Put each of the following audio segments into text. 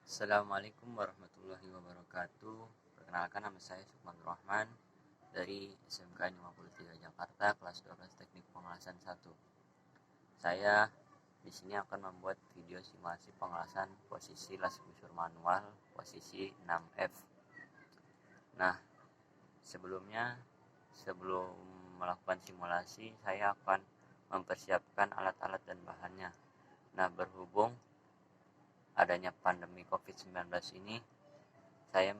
Assalamualaikum warahmatullahi wabarakatuh. Perkenalkan, nama saya Sukman Rahman dari SMK 53 Jakarta, kelas 12 Teknik Pengelasan 1. Saya di sini akan membuat video simulasi pengelasan posisi las busur manual posisi 6F. Nah, sebelum melakukan simulasi, saya akan mempersiapkan alat-alat dan bahannya. Nah, berhubung adanya pandemi COVID-19 ini, saya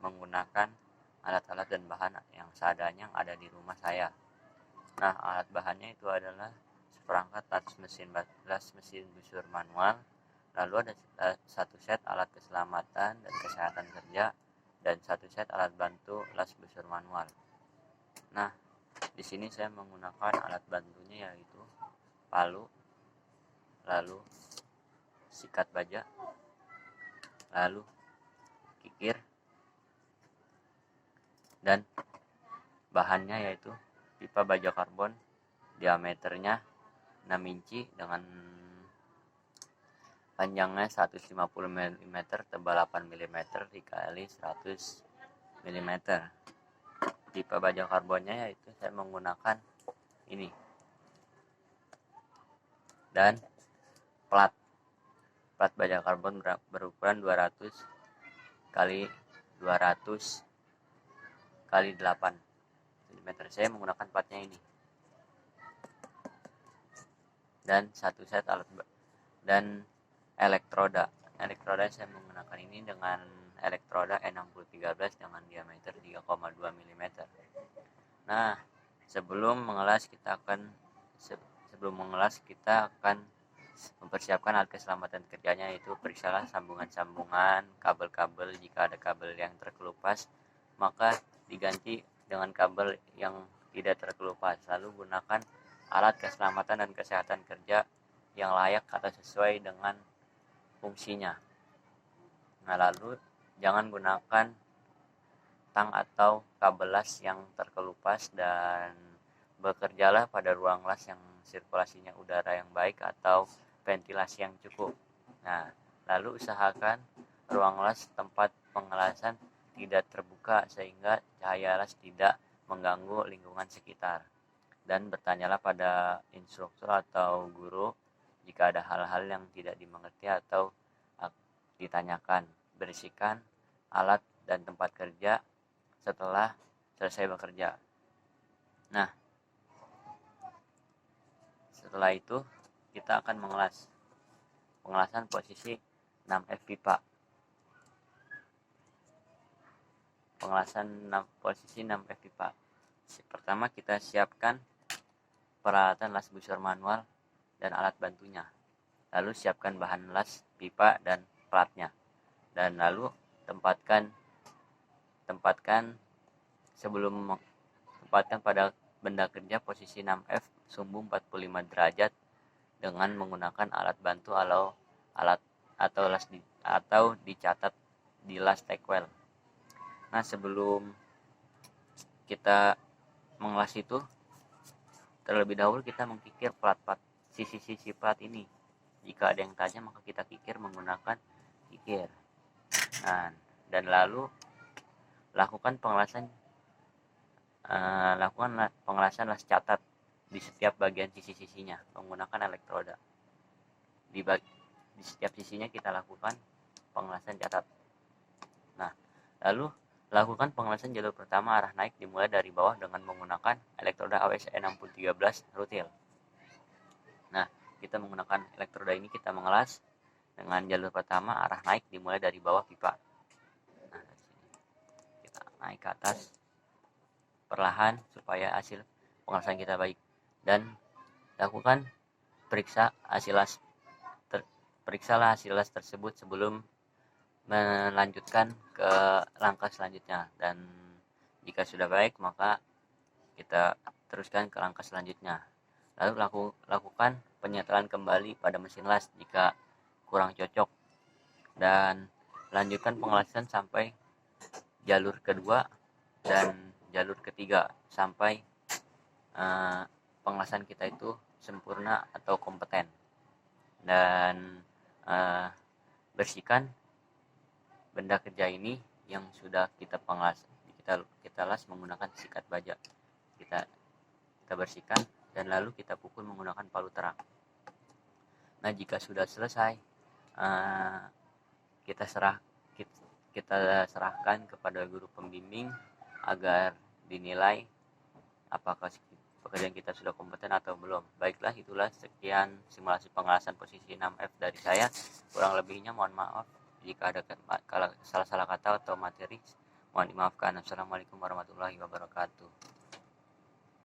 menggunakan alat-alat dan bahan yang seadanya yang ada di rumah saya. Nah, alat bahannya itu adalah seperangkat las mesin busur manual, lalu ada satu set alat keselamatan dan kesehatan kerja, dan satu set alat bantu las busur manual. Nah, di sini saya menggunakan alat bantunya yaitu palu, lalu sikat baja, lalu kikir, dan bahannya yaitu pipa baja karbon diameternya 6 inci dengan panjangnya 150 mm, tebal 8 mm dikali 100 mm. Pipa baja karbonnya yaitu saya menggunakan ini, dan plat baja karbon berukuran 200 kali 200 kali 8 cm. Saya menggunakan platnya ini, dan satu set alat dan elektroda saya menggunakan ini dengan elektroda E6013 dengan diameter 3,2 mm. Nah, sebelum mengelas kita akan mempersiapkan alat keselamatan kerjanya, yaitu periksalah sambungan-sambungan kabel-kabel. Jika ada kabel yang terkelupas, maka diganti dengan kabel yang tidak terkelupas. Lalu gunakan alat keselamatan dan kesehatan kerja yang layak atau sesuai dengan fungsinya. Nah, lalu jangan gunakan tang atau kabel las yang terkelupas, dan bekerjalah pada ruang las yang sirkulasinya udara yang baik atau ventilasi yang cukup. Nah, lalu usahakan ruang las tempat pengelasan tidak terbuka sehingga cahaya las tidak mengganggu lingkungan sekitar. Dan bertanyalah pada instruktur atau guru jika ada hal-hal yang tidak dimengerti atau ditanyakan. Bersihkan alat dan tempat kerja setelah selesai bekerja. Nah, setelah itu kita akan mengelas pengelasan posisi 6F pipa. Pengelasan posisi 6F pipa. Pertama, kita siapkan peralatan las busur manual dan alat bantunya. Lalu siapkan bahan las, pipa, dan platnya. Dan lalu tempatkan pada benda kerja posisi 6F sumbu 45 derajat dengan menggunakan alat bantu atau dicatat di las tackwell. Nah, sebelum kita mengelas itu, terlebih dahulu kita mengkikir plat-plat sisi-sisi plat ini. Jika ada yang tajam, maka kita kikir menggunakan kikir. Nah, dan lalu lakukan pengelasan las catat di setiap bagian sisi-sisinya menggunakan elektroda. Di setiap sisinya kita lakukan pengelasan catat. Nah, lalu lakukan pengelasan jalur pertama arah naik dimulai dari bawah dengan menggunakan elektroda AWS E6013 rutil. Nah, kita menggunakan elektroda ini, kita mengelas dengan jalur pertama arah naik dimulai dari bawah pipa. Nah, dari sini kita naik ke atas perlahan supaya hasil pengelasan kita baik, dan lakukan periksalah hasil las tersebut sebelum melanjutkan ke langkah selanjutnya. Dan jika sudah baik, maka kita teruskan ke langkah selanjutnya. Lalu lakukan penyetelan kembali pada mesin las jika kurang cocok, dan lanjutkan pengelasan sampai jalur kedua dan jalur ketiga sampai pengelasan kita itu sempurna atau kompeten. Dan bersihkan benda kerja ini yang sudah kita kita las menggunakan sikat baja. Kita bersihkan dan lalu kita pukul menggunakan palu terang. Nah, jika sudah selesai, kita serahkan kepada guru pembimbing agar dinilai apakah pekerjaan kita sudah kompeten atau belum. Baiklah, itulah sekian simulasi pengelasan posisi 6F dari saya. Kurang lebihnya mohon maaf jika ada salah-salah kata atau materi, mohon dimaafkan. Assalamualaikum warahmatullahi wabarakatuh.